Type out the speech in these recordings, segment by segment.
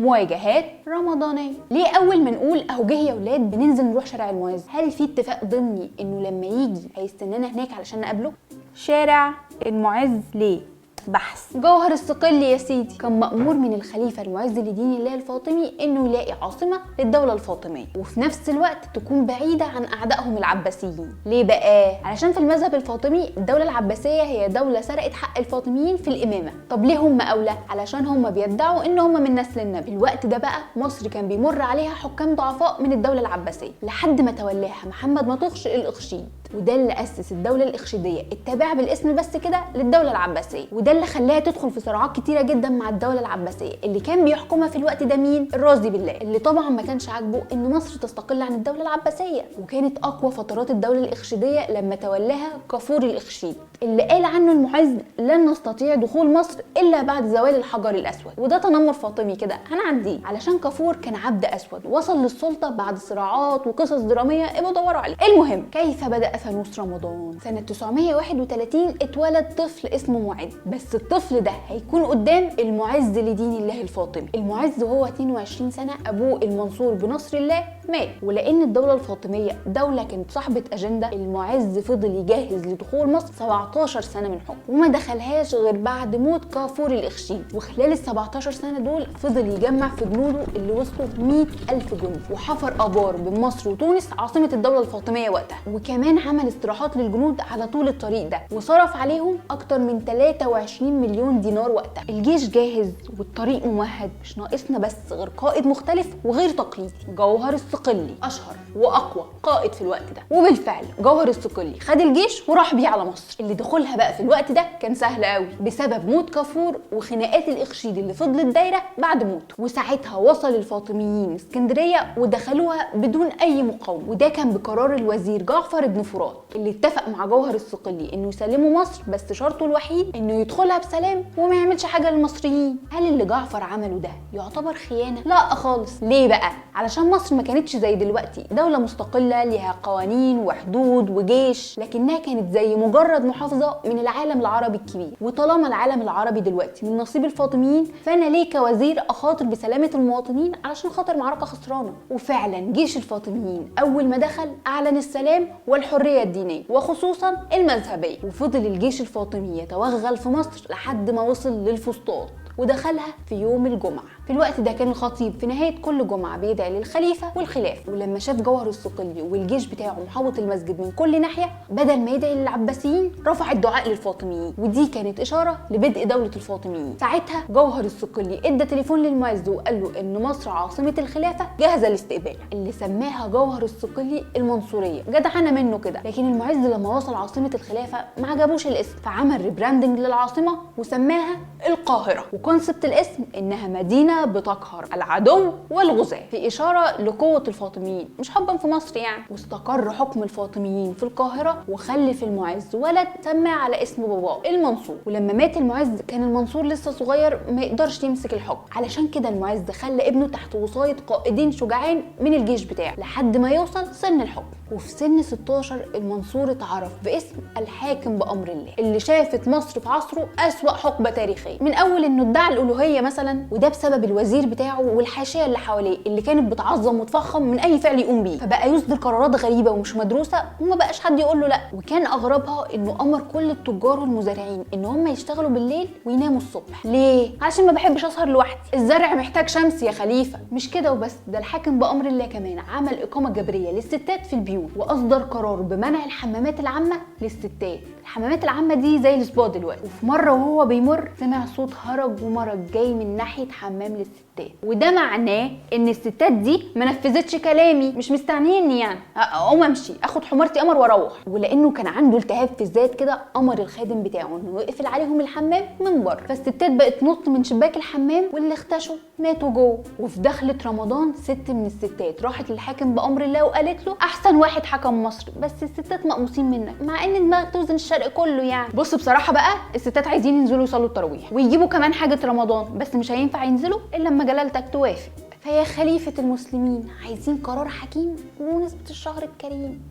مواجهات رمضانيه. ليه اول ما نقول اهو جه يا ولاد بننزل نروح شارع المعز، هل في اتفاق ضمني انه لما يجي هيستنانا هناك علشان نقابله؟ شارع المعز ليه؟ بحث. جوهر الصقلي يا سيدي كان مأمور من الخليفة المعز لدين الله الفاطمي انه يلاقي عاصمة للدولة الفاطمية وفي نفس الوقت تكون بعيدة عن اعدائهم العباسيين. ليه بقى؟ علشان في المذهب الفاطمي الدولة العباسية هي دولة سرقت حق الفاطميين في الامامة. طب ليه هم اولى؟ علشان هم بيدعوا ان هم من نسل النبي. الوقت ده بقى مصر كان بيمر عليها حكام ضعفاء من الدولة العباسية لحد ما تولاها محمد مطغش الإخشيد، وده اللي أسس الدولة الإخشيدية التابعة بالاسم بس كده للدولة العباسية، وده اللي خلاها تدخل في صراعات كتيرة جدا مع الدولة العباسية اللي كان بيحكمها في الوقت ده مين؟ الرازي بالله، اللي طبعا ما كانش عاجبه ان مصر تستقل عن الدولة العباسية. وكانت اقوى فترات الدولة الإخشيدية لما تولاها كافور الإخشيد اللي قال عنه المعز لن نستطيع دخول مصر الا بعد زوال الحجر الاسود، وده تنمر فاطمي كده هنعديه علشان كافور كان عبد اسود وصل للسلطة بعد صراعات وقصص درامية ابقوا دوروا عليه. المهم كيف بدأ فانوس رمضان؟ سنة 931 اتولد طفل اسمه معز، بس الطفل ده هيكون قدام المعز لدين الله الفاطمي. المعز وهو 22 سنة ابوه المنصور بنصر الله مات، ولان الدولة الفاطمية دولة كانت صاحبة اجندة المعز فضل يجهز لدخول مصر 17 سنة من حكم وما دخلهاش غير بعد موت كافور الإخشيد. وخلال ال 17 سنة دول فضل يجمع في جنوده اللي وصلوا 100,000 جندي وحفر آبار بين مصر وتونس عاصمة الدولة الفاطمية وقتها، وكمان عمل استراحات للجنود على طول الطريق ده وصرف عليهم اكتر من 23 مليون دينار وقتها. الجيش جاهز والطريق ممهد، مش ناقصنا بس غير قائد مختلف وغير تقليدي. جوهر الصقلي اشهر واقوى قائد في الوقت ده، وبالفعل جوهر الصقلي خد الجيش وراح بيه على مصر اللي دخولها بقى في الوقت ده كان سهل قوي بسبب موت كافور وخناقات الإخشيد اللي فضلت دايره بعد موته. وساعتها وصل الفاطميين اسكندريه ودخلوها بدون اي مقاومه، وده كان بقرار الوزير جعفر بن فرات اللي اتفق مع جوهر الصقلي انه يسلموا مصر بس شرطه الوحيد انه يدخلها بسلام وما يعملش حاجه للمصريين. هل اللي جعفر عمله ده يعتبر خيانه؟ لا خالص. ليه بقى؟ علشان مصر ما كانتش زي دلوقتي دوله مستقله ليها قوانين وحدود وجيش، لكنها كانت زي مجرد محافظه من العالم العربي الكبير. وطالما العالم العربي دلوقتي من نصيب الفاطميين فانا ليه كوزير اخاطر بسلامه المواطنين علشان خاطر معركه خسرانه؟ وفعلا جيش الفاطميين اول ما دخل اعلن السلام والحريه الدينيه وخصوصا المذهبيه، وفضل الجيش الفاطمي يتوغل في مصر لحد ما وصل للفسطاط ودخلها في يوم الجمعة. في الوقت ده كان الخطيب في نهاية كل جمعة بيدعي للخليفة والخلافة، ولما شاف جوهر الصقلي والجيش بتاعه محوط المسجد من كل ناحية بدل ما يدعي للعباسيين رفع الدعاء للفاطميين، ودي كانت إشارة لبدء دولة الفاطميين. ساعتها جوهر الصقلي ادى تليفون للمعز وقال له إن مصر عاصمة الخلافة جاهزة لاستقبالها، اللي سماها جوهر الصقلي المنصورية. جدعانة منه كده، لكن المعز لما وصل عاصمة الخلافة ما عجبوش الاسم فعمل ريبراندنج للعاصمة وسماها القاهرة، وكونسبت الاسم انها مدينه بتقهر العدو والغزاة في اشاره لقوه الفاطميين مش حبا في مصر يعني. واستقر حكم الفاطميين في القاهره وخلف المعز ولد سماه على اسم باباه المنصور. ولما مات المعز كان المنصور لسه صغير ما يقدرش يمسك الحكم، علشان كده المعز خلى ابنه تحت وصايه قائدين شجعان من الجيش بتاعه لحد ما يوصل سن الحكم. وفي سن 16 المنصور اتعرف باسم الحاكم بأمر الله، اللي شافت مصر في عصره أسوأ حقبة تاريخية، من أول إنه ادعى الألوهية مثلا، وده بسبب الوزير بتاعه والحاشية اللي حواليه اللي كانت بتعظم وتفخم من أي فعل يقوم بيه، فبقى يصدر قرارات غريبة ومش مدروسة وما بقاش حد يقول له لا. وكان أغربها إنه أمر كل التجار والمزارعين إن هم يشتغلوا بالليل ويناموا الصبح. ليه؟ عشان ما بحبش أسهر لوحدي، الزرع محتاج شمس يا خليفة. مش كده وبس، ده الحاكم بأمر الله كمان عمل إقامة جبرية للستات في البيوت واصدر قرار بمنع الحمامات العامه للستات. الحمامات العامه دي زي السبا دلوقتي. وفي مره وهو بيمر سمع صوت هرج ومرج جاي من ناحيه حمام للستات، وده معناه ان الستات دي ما نفذتش كلامي، مش مستعنيني يعني اقوم امشي اخد حمارتي قمر واروح. ولانه كان عنده التهاب في الذات كده امر الخادم بتاعه انه يقفل عليهم الحمام من بره، فالستات بقت تنط من شباك الحمام واللي اختشوا ماتوا جوه. وفي دخلة رمضان ست من الستات راحت للحاكم بأمر الله وقالت له احسن واحد حكم مصر بس الستات مقموصين منك، مع ان دماغ توزن الشرق كله يعني. بص بصراحه بقى الستات عايزين ينزلوا يصلوا التراويح ويجيبوا كمان حاجه رمضان، بس مش هينفع ينزلوا الا لما جلالتك توافق. فيا خليفه المسلمين عايزين قرار حكيم بمناسبه الشهر الكريم.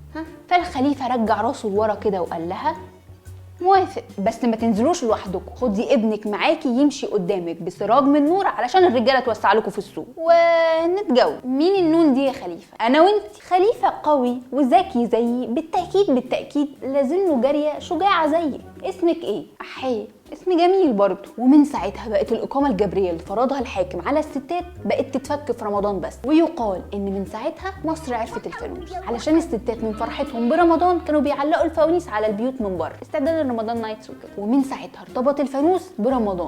فالخليفه رجع راسه لورا كده وقال لها موافق، بس ما تنزلوش لوحدكم، خدي ابنك معاكي يمشي قدامك بسراج من نور علشان الرجاله توسع لكم في السوق ونتجوز. مين النون دي يا خليفه؟ انا وانت. خليفه قوي وذكي زيي بالتاكيد لازم له جاريه شجاعه زيك. اسمك ايه؟ احيه، اسم جميل برضه. ومن ساعتها بقت الإقامة الجبرية اللي فرضها الحاكم على الستات بقت تتفك في رمضان بس. ويقال إن من ساعتها مصر عرفت الفانوس، علشان الستات من فرحتهم برمضان كانوا بيعلقوا الفوانيس على البيوت من بره استعدادا لرمضان نايتس وكده. ومن ساعتها ارتبط الفانوس برمضان.